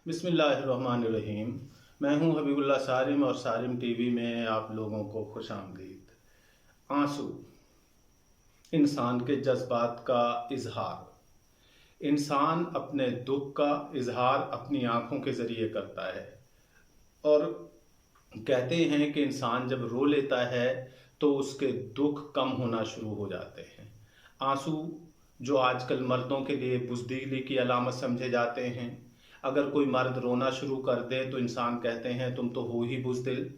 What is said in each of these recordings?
बिस्मिल्लाहिर्रहमानिर्रहीम। मैं हूं हबीबुल्लाह सारिम और सारिम टीवी में आप लोगों को खुश आमदीद। आंसू इंसान के जज्बात का इजहार। इंसान अपने दुख का इजहार अपनी आंखों के ज़रिए करता है और कहते हैं कि इंसान जब रो लेता है तो उसके दुख कम होना शुरू हो जाते हैं। आंसू जो आजकल मर्दों के लिए बुज़दिली की अलामत समझे जाते हैं। अगर कोई मर्द रोना शुरू कर दे तो इंसान कहते हैं तुम तो हो ही बुज़दिल,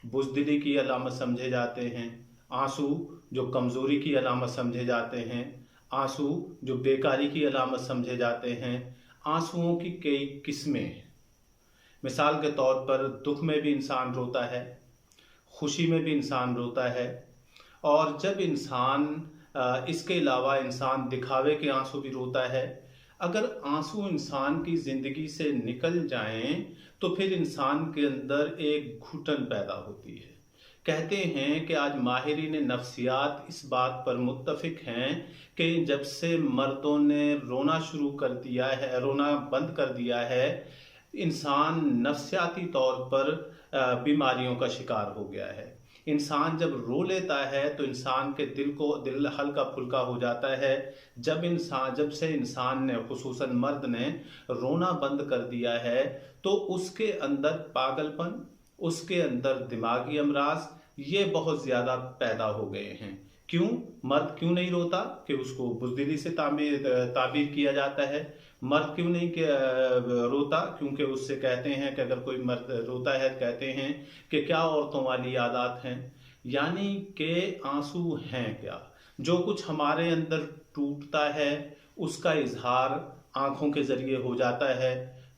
बुज़दिली की अलामत समझे जाते हैं। आंसू जो कमज़ोरी की अलामत समझे जाते हैं, आंसू जो बेकारी की अलामत समझे जाते हैं। आंसुओं की कई किस्में हैं। मिसाल के तौर पर दुख में भी इंसान रोता है, खुशी में भी इंसान रोता है, और जब इंसान इसके अलावा इंसान दिखावे के आंसू भी रोता है। अगर आंसू इंसान की ज़िंदगी से निकल जाएं तो फिर इंसान के अंदर एक घुटन पैदा होती है। कहते हैं कि आज माहिरीन नफ्सियात इस बात पर मुत्तफिक हैं कि जब से मर्दों ने रोना शुरू कर दिया है, रोना बंद कर दिया है, इंसान नफ्सियाती तौर पर बीमारियों का शिकार हो गया है। इंसान जब रो लेता है तो इंसान के दिल हल्का फुल्का हो जाता है। जब से इंसान ने, खुसूसन मर्द ने, रोना बंद कर दिया है तो उसके अंदर पागलपन, उसके अंदर दिमागी अमराज ये बहुत ज़्यादा पैदा हो गए हैं। क्यों? मर्द क्यों नहीं रोता? कि उसको बुज़दिली से ताबीर किया जाता है। मर्द क्यों नहीं रोता? क्योंकि उससे कहते हैं कि अगर कोई मर्द रोता है तो कहते हैं कि क्या औरतों वाली आदत हैं। यानी कि आंसू हैं क्या? जो कुछ हमारे अंदर टूटता है उसका इजहार आंखों के ज़रिए हो जाता है।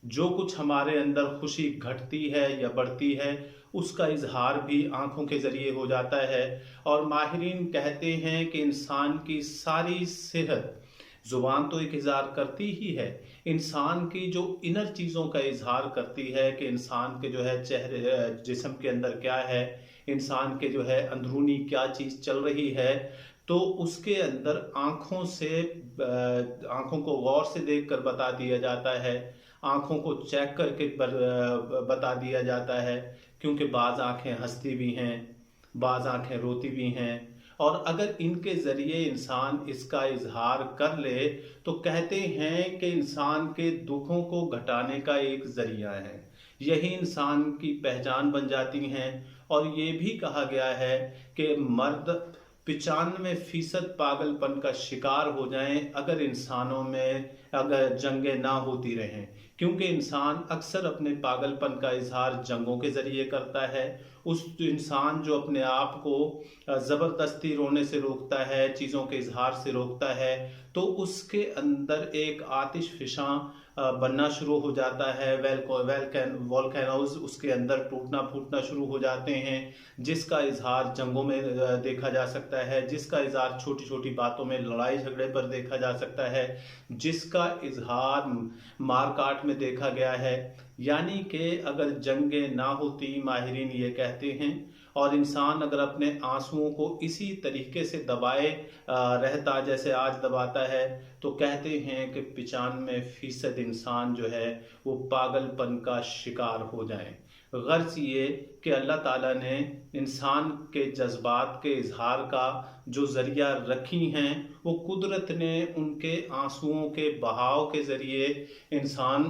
जो कुछ हमारे अंदर खुशी घटती है या बढ़ती है उसका इजहार भी आंखों के ज़रिए हो जाता है। और माहिरीन कहते हैं कि इंसान की सारी सेहत, ज़ुबान तो एक इजहार करती ही है, इंसान की जो इनर चीज़ों का इजहार करती है कि इंसान के जो है चेहरे, जिस्म के अंदर क्या है, इंसान के जो है अंदरूनी क्या चीज़ चल रही है, तो उसके अंदर आँखों को गौर से देखकर बता दिया जाता है, आँखों को चेक करके बता दिया जाता है। क्योंकि बाज़ आँखें हंसती भी हैं, बाज़ आँखें रोती भी हैं, और अगर इनके ज़रिए इंसान इसका इजहार कर ले तो कहते हैं कि इंसान के दुखों को घटाने का एक ज़रिया है। यही इंसान की पहचान बन जाती हैं। और ये भी कहा गया है कि मर्द 95% पागलपन का शिकार हो जाएं अगर इंसानों में अगर जंगें ना होती रहें। क्योंकि इंसान अक्सर अपने पागलपन का इजहार जंगों के ज़रिए करता है। उस इंसान जो अपने आप को ज़बरदस्ती रोने से रोकता है, चीज़ों के इजहार से रोकता है, तो उसके अंदर एक आतिशफ़िशां बनना शुरू हो जाता है। वॉल्केनोज़ उसके अंदर टूटना फूटना शुरू हो जाते हैं, जिसका इजहार जंगों में देखा जा सकता है, जिसका इजहार छोटी छोटी बातों में लड़ाई झगड़े पर देखा जा सकता है, जिसका इजहार मार काट में देखा गया है। यानी कि अगर जंगें ना होती, माहिरीन ये कहते हैं, और इंसान अगर अपने आंसुओं को इसी तरीके से दबाए रहता जैसे आज दबाता है, तो कहते हैं कि 95% इंसान जो है वो पागलपन का शिकार हो जाएं। गर्ज ये कि अल्लाह ताला ने इंसान के जज्बात के इजहार का जो ज़रिया रखी हैं वो कुदरत ने उनके आंसुओं के बहाव के ज़रिए इंसान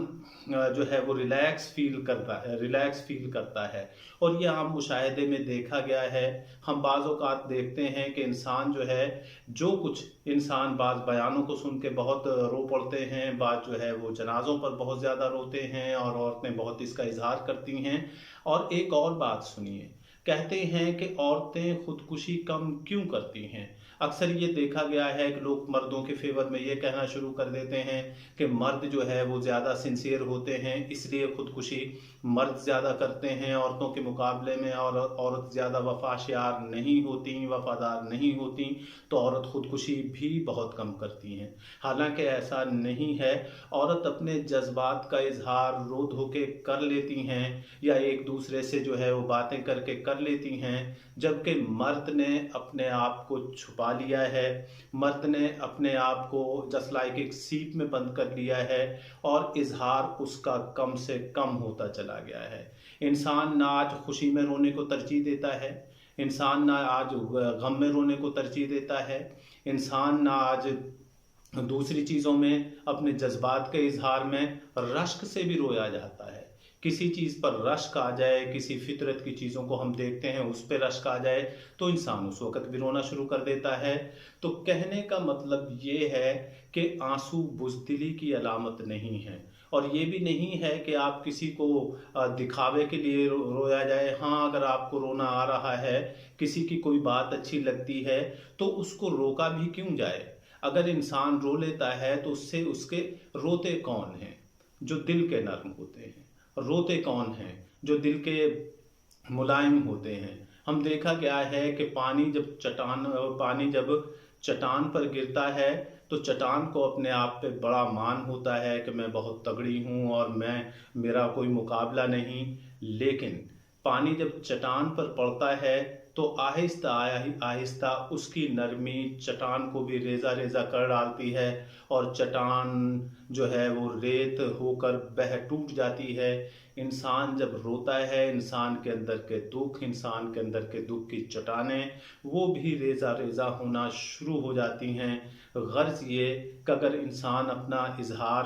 जो है वो रिलैक्स फील करता है। और ये आम मुशाहिदे में देखा गया है। हम बाज़ औक़ात देखते हैं कि इंसान जो है, जो कुछ इंसान बाज़ बयानों को सुन के बहुत रो पड़ते हैं, बाज़ जो है वो जनाज़ों पर बहुत ज़्यादा रोते हैं, और औरतें बहुत इसका इजहार करती हैं। और एक और बात सुनिए, कहते हैं कि औरतें खुदकुशी कम क्यों करती हैं। अक्सर ये देखा गया है कि लोग मर्दों के फेवर में ये कहना शुरू कर देते हैं कि मर्द जो है वो ज़्यादा सिंसियर होते हैं, इसलिए खुदकुशी मर्द ज़्यादा करते हैं औरतों के मुकाबले में, और औरत ज़्यादा वफाशार नहीं होती, वफादार नहीं होती, तो औरत खुदकुशी भी बहुत कम करती हैं। हालांकि ऐसा नहीं है। औरत अपने जज्बात का इजहार रो धो के कर लेती हैं, या एक दूसरे से जो है वो बातें करके कर लेती हैं, जबकि मर्द ने अपने आप को छुपा دبا لیا ہے، مرد نے اپنے آپ کو جسٹ لائک ایک سیٹ میں بند کر لیا ہے اور اظہار اس کا کم سے کم ہوتا چلا گیا ہے۔ انسان نہ آج خوشی میں رونے کو ترجیح دیتا ہے، انسان نہ آج غم میں رونے کو ترجیح دیتا ہے، انسان نہ آج دوسری چیزوں میں اپنے جذبات کے اظہار میں رشک سے بھی رویا جاتا ہے۔ کسی چیز پر رشک آ جائے، کسی فطرت کی چیزوں کو ہم دیکھتے ہیں اس پہ رشک آ جائے تو انسان اس وقت بھی رونا شروع کر دیتا ہے۔ تو کہنے کا مطلب یہ ہے کہ آنسو بزدلی کی علامت نہیں ہے، اور یہ بھی نہیں ہے کہ آپ کسی کو دکھاوے کے لیے رویا جائے۔ ہاں، اگر آپ کو رونا آ رہا ہے، کسی کی کوئی بات اچھی لگتی ہے تو اس کو روکا بھی کیوں جائے۔ اگر انسان رو لیتا ہے تو اس سے اس کے روتے کون ہیں؟ جو دل کے نرم ہوتے ہیں۔ روتے کون ہیں؟ جو دل کے ملائم ہوتے ہیں۔ ہم دیکھا گیا ہے کہ پانی جب چٹان پر گرتا ہے تو چٹان کو اپنے آپ پہ بڑا مان ہوتا ہے کہ میں بہت تگڑی ہوں اور میرا کوئی مقابلہ نہیں، لیکن پانی جب چٹان پر پڑتا ہے تو آہستہ آہستہ اس کی نرمی چٹان کو بھی ریزہ ریزہ کر ڈالتی ہے، اور چٹان جو ہے وہ ریت ہو کر بہہ ٹوٹ جاتی ہے۔ انسان جب روتا ہے، انسان کے اندر کے دکھ کی چٹانیں وہ بھی ریزہ ریزہ ہونا شروع ہو جاتی ہیں۔ غرض یہ کہ اگر انسان اپنا اظہار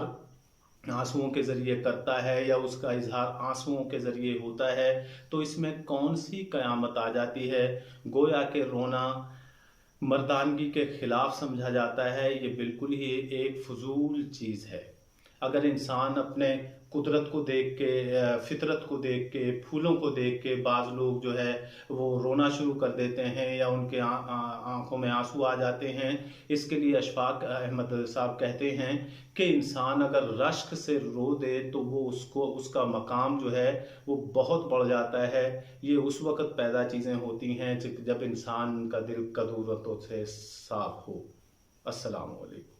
آنسوؤں کے ذریعے کرتا ہے یا اس کا اظہار آنسوؤں کے ذریعے ہوتا ہے تو اس میں کون سی قیامت آ جاتی ہے؟ گویا کہ رونا مردانگی کے خلاف سمجھا جاتا ہے۔ یہ بالکل ہی ایک فضول چیز ہے۔ اگر انسان اپنے قدرت کو دیکھ کے، فطرت کو دیکھ کے، پھولوں کو دیکھ کے بعض لوگ جو ہے وہ رونا شروع کر دیتے ہیں یا ان کے آنکھوں میں آنسو آ جاتے ہیں، اس کے لیے اشفاق احمد صاحب کہتے ہیں کہ انسان اگر رشک سے رو دے تو وہ اس کا مقام جو ہے وہ بہت بڑھ جاتا ہے۔ یہ اس وقت پیدا چیزیں ہوتی ہیں جب انسان کا دل قدورتوں سے صاف ہو۔ السلام علیکم۔